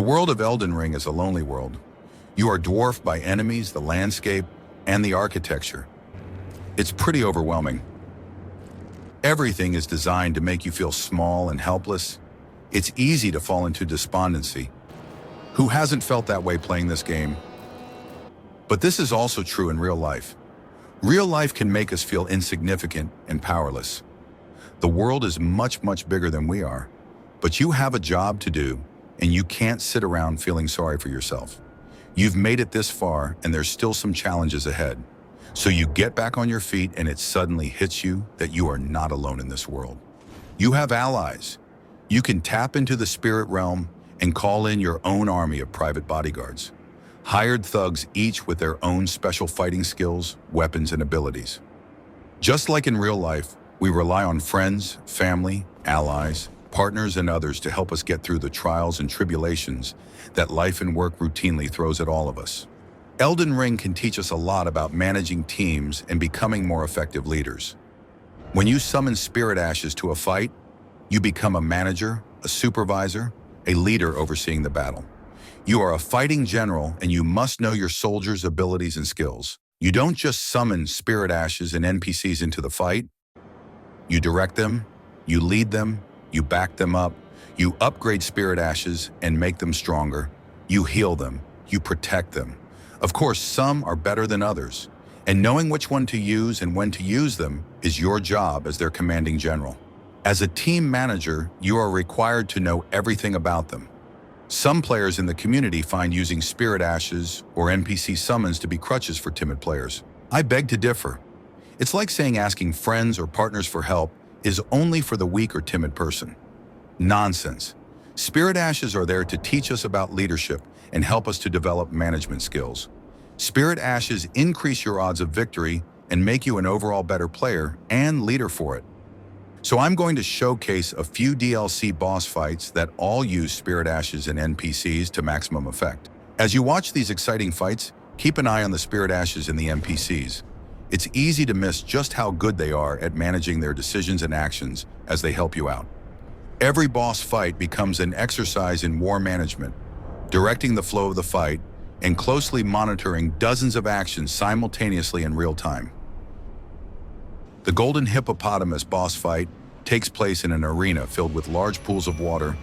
world of Elden Ring is a lonely world. You are dwarfed by enemies, the landscape, and the architecture. It's pretty overwhelming. Everything is designed to make you feel small and helpless. It's easy to fall into despondency. Who hasn't felt that way playing this game? But this is also true in real life. Real life can make us feel insignificant and powerless. The world is much bigger than we are, but you have a job to do, and you can't sit around feeling sorry for yourself. You've made it this far, and there's still some challenges ahead. So you get back on your feet, and it suddenly hits you that you are not alone in this world. You have allies. You can tap into the spirit realm and call in your own army of private bodyguards. Hired thugs, each with their own special fighting skills, weapons, and abilities. Just like in real life, we rely on friends, family, allies, partners, and others to help us get through the trials and tribulations that life and work routinely throws at all of us. Elden Ring can teach us a lot about managing teams and becoming more effective leaders. When you summon spirit ashes to a fight, you become a manager, a supervisor, a leader overseeing the battle. You are a fighting general, and you must know your soldiers' abilities and skills. You don't just summon spirit ashes and NPCs into the fight. You direct them, you lead them, you back them up, you upgrade spirit ashes and make them stronger, you heal them, you protect them. Of course, some are better than others, and knowing which one to use and when to use them is your job as their commanding general. As a team manager, you are required to know everything about them. Some players in the community find using spirit ashes or NPC summons to be crutches for timid players. I beg to differ. It's like saying asking friends or partners for help is only for the weak or timid person. Nonsense. Spirit ashes are there to teach us about leadership and help us to develop management skills. Spirit ashes increase your odds of victory and make you an overall better player and leader for it. So I'm going to showcase a few DLC boss fights that all use spirit ashes and NPCs to maximum effect. As you watch these exciting fights, keep an eye on the spirit ashes and the NPCs. It's easy to miss just how good they are at managing their decisions and actions as they help you out. Every boss fight becomes an exercise in war management, directing the flow of the fight and closely monitoring dozens of actions simultaneously in real time. The Golden Hippopotamus boss fight takes place in an arena filled with large pools of water.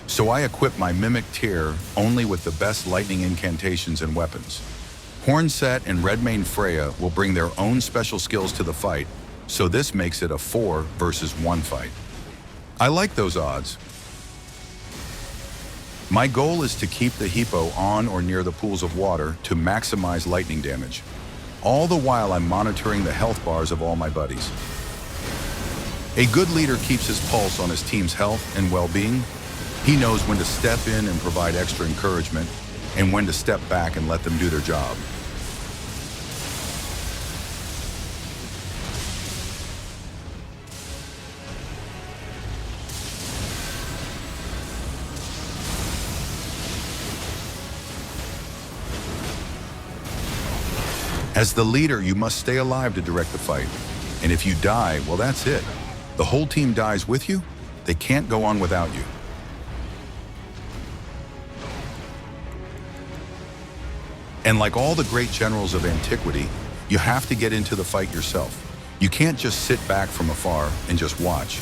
So I equip my Mimic tier only with the best lightning incantations and weapons. Hornset and Redmane Freya will bring their own special skills to the fight, so this makes it a 4 versus 1 fight. I like those odds. My goal is to keep the Hippo on or near the pools of water to maximize lightning damage. All the while I'm monitoring the health bars of all my buddies. A good leader keeps his pulse on his team's health and well-being. He knows when to step in and provide extra encouragement, and when to step back and let them do their job. As the leader, you must stay alive to direct the fight. And if you die, well, that's it. The whole team dies with you. They can't go on without you. And like all the great generals of antiquity, you have to get into the fight yourself. You can't just sit back from afar and just watch.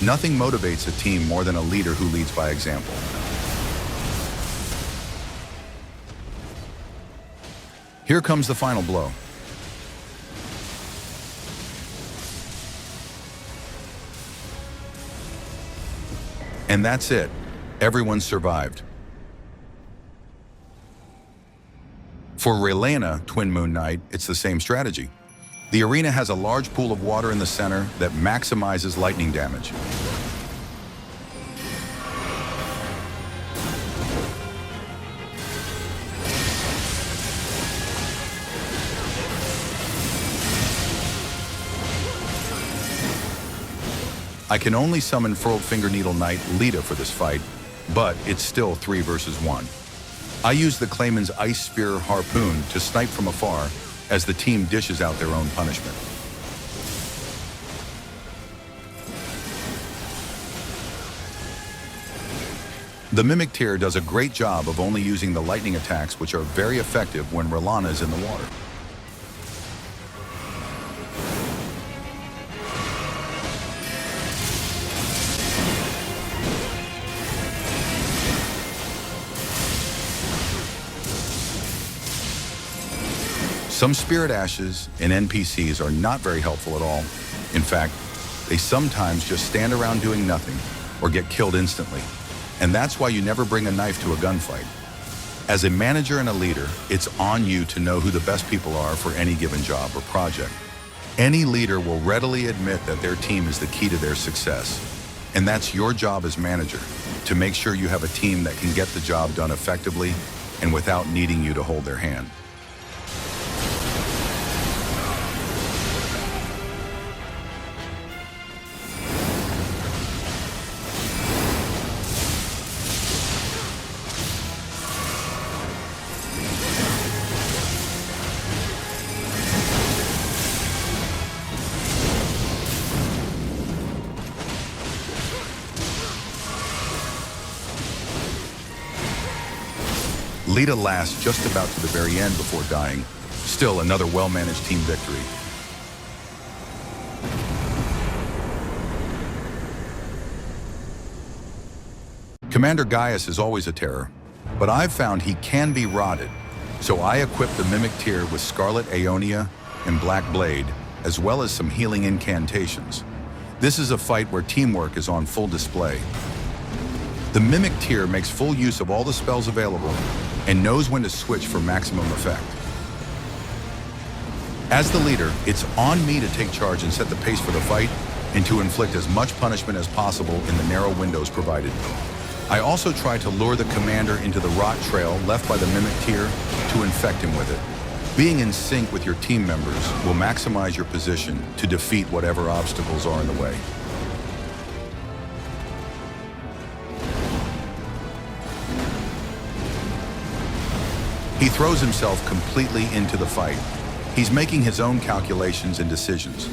Nothing motivates a team more than a leader who leads by example. Here comes the final blow. And that's it. Everyone survived. For Relena, Twin Moon Knight, it's the same strategy. The arena has a large pool of water in the center that maximizes lightning damage. I can only summon Furled Finger Needle Knight Lita for this fight, but it's still 3 versus 1. I use the Clayman's Ice Spear Harpoon to snipe from afar as the team dishes out their own punishment. The Mimic Tier does a great job of only using the lightning attacks, which are very effective when R'Lana is in the water. Some Spirit Ashes and NPCs are not very helpful at all. In fact, they sometimes just stand around doing nothing or get killed instantly. And that's why you never bring a knife to a gunfight. As a manager and a leader, it's on you to know who the best people are for any given job or project. Any leader will readily admit that their team is the key to their success. And that's your job as manager, to make sure you have a team that can get the job done effectively and without needing you to hold their hand. Lita lasts just about to the very end before dying. Still another well-managed team victory. Commander Gaius is always a terror, but I've found he can be rotted. So I equipped the Mimic Tier with Scarlet Aeonia and Black Blade, as well as some healing incantations. This is a fight where teamwork is on full display. The Mimic Tier makes full use of all the spells available and knows when to switch for maximum effect. As the leader, it's on me to take charge and set the pace for the fight and to inflict as much punishment as possible in the narrow windows provided. I also try to lure the commander into the rot trail left by the Mimic Tier to infect him with it. Being in sync with your team members will maximize your position to defeat whatever obstacles are in the way. He throws himself completely into the fight. He's making his own calculations and decisions.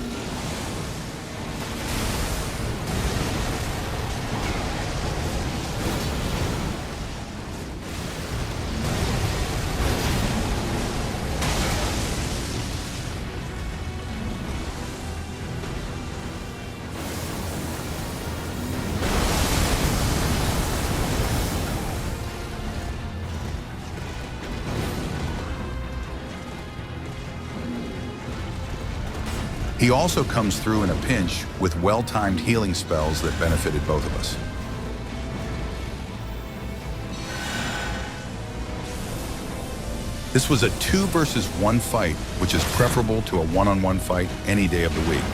He also comes through in a pinch with well-timed healing spells that benefited both of us. This was a 2 versus 1 fight, which is preferable to a 1-on-1 fight any day of the week.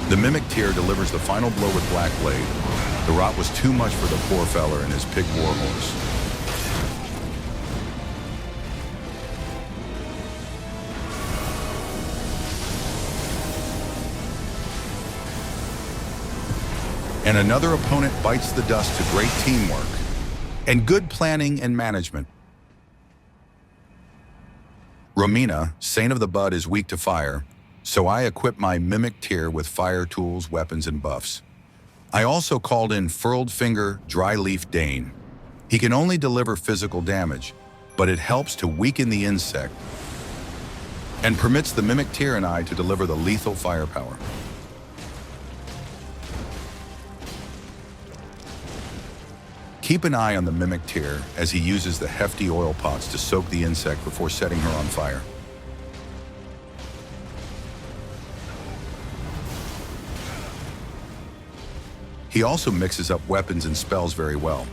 The Mimic Tier delivers the final blow with Black Blade. The rot was too much for the poor feller and his pig warhorse. And another opponent bites the dust to great teamwork and good planning and management. Romina, Saint of the Bud, is weak to fire, so I equipped my Mimic Tier with fire tools, weapons, and buffs. I also called in Furled Finger Dry Leaf Dane. He can only deliver physical damage, but it helps to weaken the insect and permits the Mimic Tier and I to deliver the lethal firepower. Keep an eye on the Mimic Tier as he uses the hefty oil pots to soak the insect before setting her on fire. He also mixes up weapons and spells very well.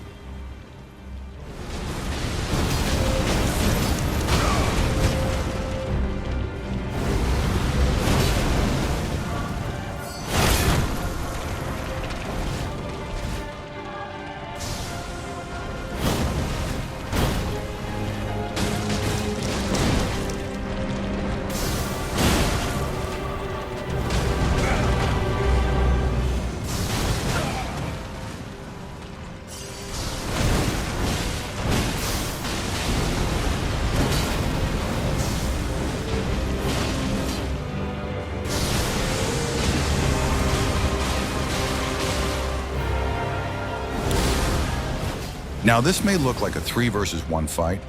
Now this may look like a 3 versus 1 fight,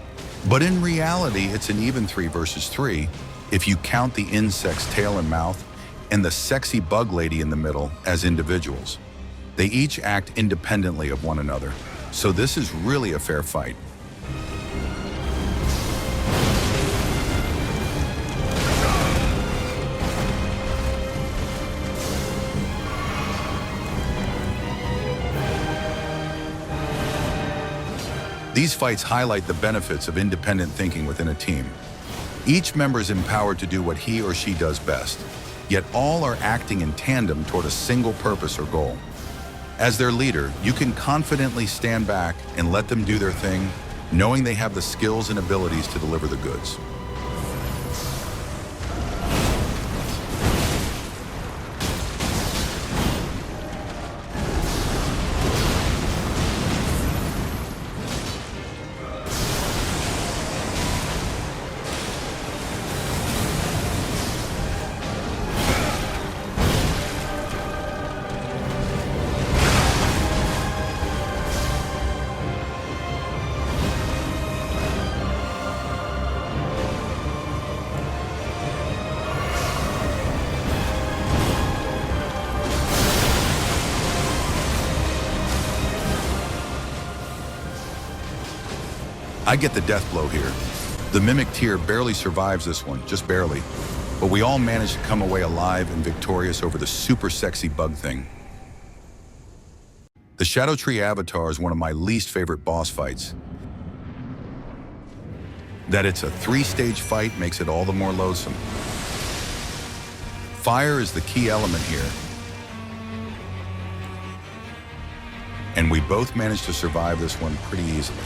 but in reality it's an even 3 versus 3 if you count the insect's tail and mouth and the sexy bug lady in the middle as individuals. They each act independently of one another, so this is really a fair fight. These fights highlight the benefits of independent thinking within a team. Each member is empowered to do what he or she does best, yet all are acting in tandem toward a single purpose or goal. As their leader, you can confidently stand back and let them do their thing, knowing they have the skills and abilities to deliver the goods. I get the death blow here. The Mimic Tier barely survives this one, just barely. But we all managed to come away alive and victorious over the super sexy bug thing. The Shadow Tree Avatar is one of my least favorite boss fights. That it's a 3-stage fight makes it all the more loathsome. Fire is the key element here. And we both managed to survive this one pretty easily.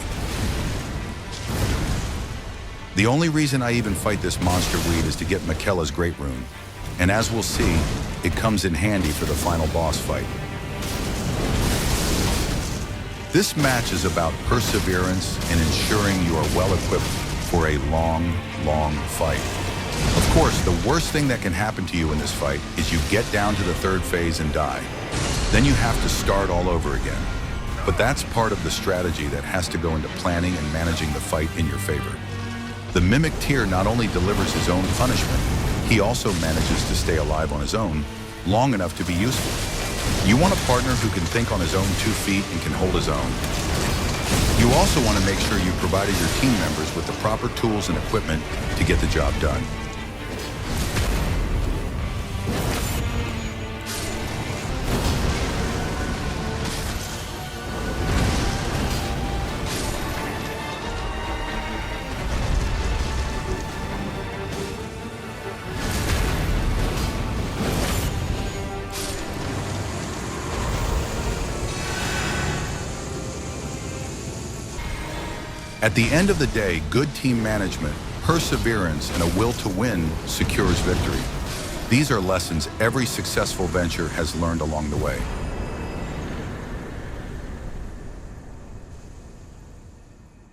The only reason I even fight this monster weed is to get Miquella's Great Rune, and as we'll see, it comes in handy for the final boss fight. This match is about perseverance and ensuring you are well equipped for a long, long fight. Of course, the worst thing that can happen to you in this fight is you get down to the 3rd phase and die. Then you have to start all over again. But that's part of the strategy that has to go into planning and managing the fight in your favor. The Mimic Tier not only delivers his own punishment, he also manages to stay alive on his own long enough to be useful. You want a partner who can think on his own 2 feet and can hold his own. You also want to make sure you provided your team members with the proper tools and equipment to get the job done. At the end of the day, good team management, perseverance, and a will to win secures victory. These are lessons every successful venture has learned along the way.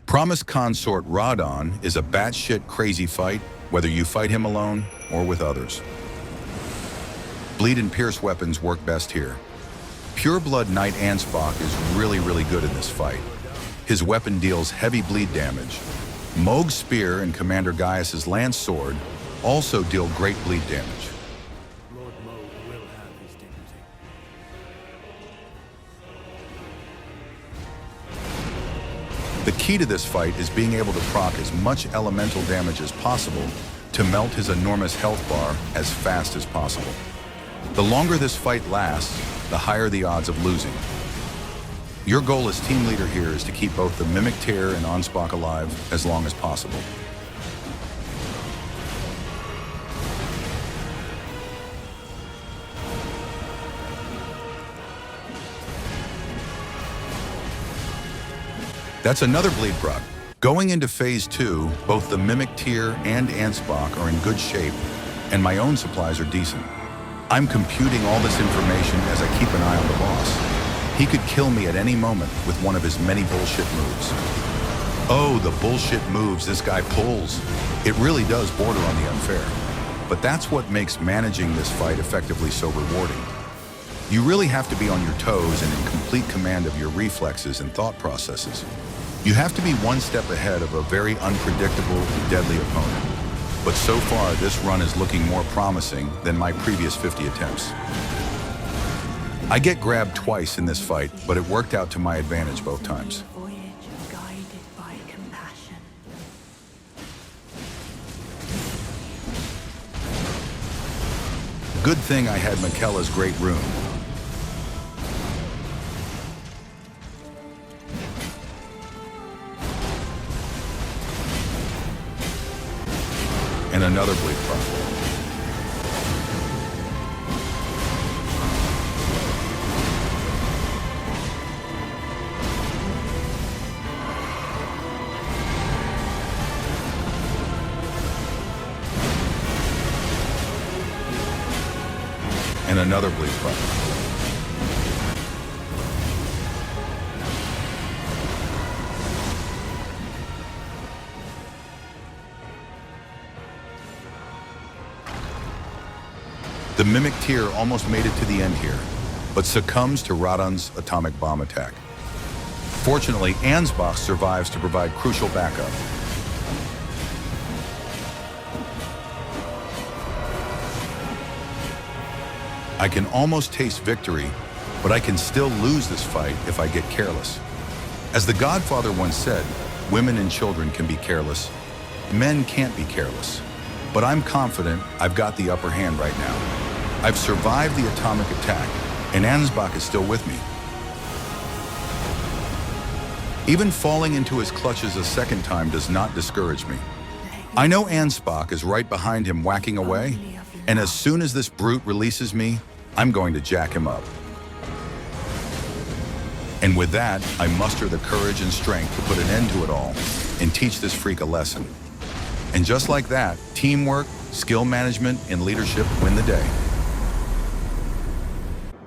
Promised Consort Radon is a batshit crazy fight, whether you fight him alone or with others. Bleed and pierce weapons work best here. Pure Blood Knight Ansbach is really good in this fight. His weapon deals heavy bleed damage. Mohg's Spear and Commander Gaius's Lance Sword also deal great bleed damage. Lord Mohg will have his dignity. The key to this fight is being able to proc as much elemental damage as possible to melt his enormous health bar as fast as possible. The longer this fight lasts, the higher the odds of losing. Your goal as team leader here is to keep both the Mimic Tier and Ansbach alive as long as possible. That's another bleed proc. Going into Phase 2, both the Mimic Tier and Ansbach are in good shape, and my own supplies are decent. I'm computing all this information as I keep an eye on the boss. He could kill me at any moment with one of his many bullshit moves. Oh, the bullshit moves this guy pulls. It really does border on the unfair. But that's what makes managing this fight effectively so rewarding. You really have to be on your toes and in complete command of your reflexes and thought processes. You have to be one step ahead of a very unpredictable and deadly opponent. But so far, this run is looking more promising than my previous 50 attempts. I get grabbed twice in this fight, but it worked out to my advantage both times. Voyage guided by compassion. Good thing I had Michaela's great rune. And another bleak prophet. And another bleak prophet. The Mimic Tier almost made it to the end here, but succumbs to Radon's atomic bomb attack. Fortunately, Ansbach survives to provide crucial backup. I can almost taste victory, but I can still lose this fight if I get careless. As the Godfather once said, women and children can be careless. Men can't be careless. But I'm confident I've got the upper hand right now. I've survived the atomic attack, and Ansbach is still with me. Even falling into his clutches a second time does not discourage me. I know Ansbach is right behind him whacking away, and as soon as this brute releases me, I'm going to jack him up. And with that, I muster the courage and strength to put an end to it all and teach this freak a lesson. And just like that, teamwork, skill management, and leadership win the day.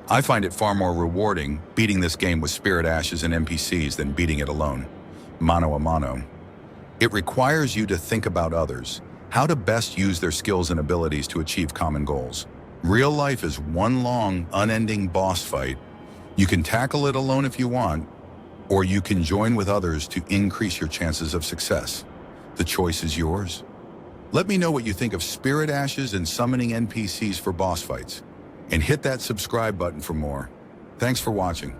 I find it far more rewarding beating this game with spirit ashes and NPCs than beating it alone, mano a mano. It requires you to think about others, how to best use their skills and abilities to achieve common goals. Real life is one long, unending boss fight. You can tackle it alone if you want, or you can join with others to increase your chances of success. The choice is yours. Let me know what you think of spirit ashes and summoning NPCs for boss fights. And hit that subscribe button for more. Thanks for watching.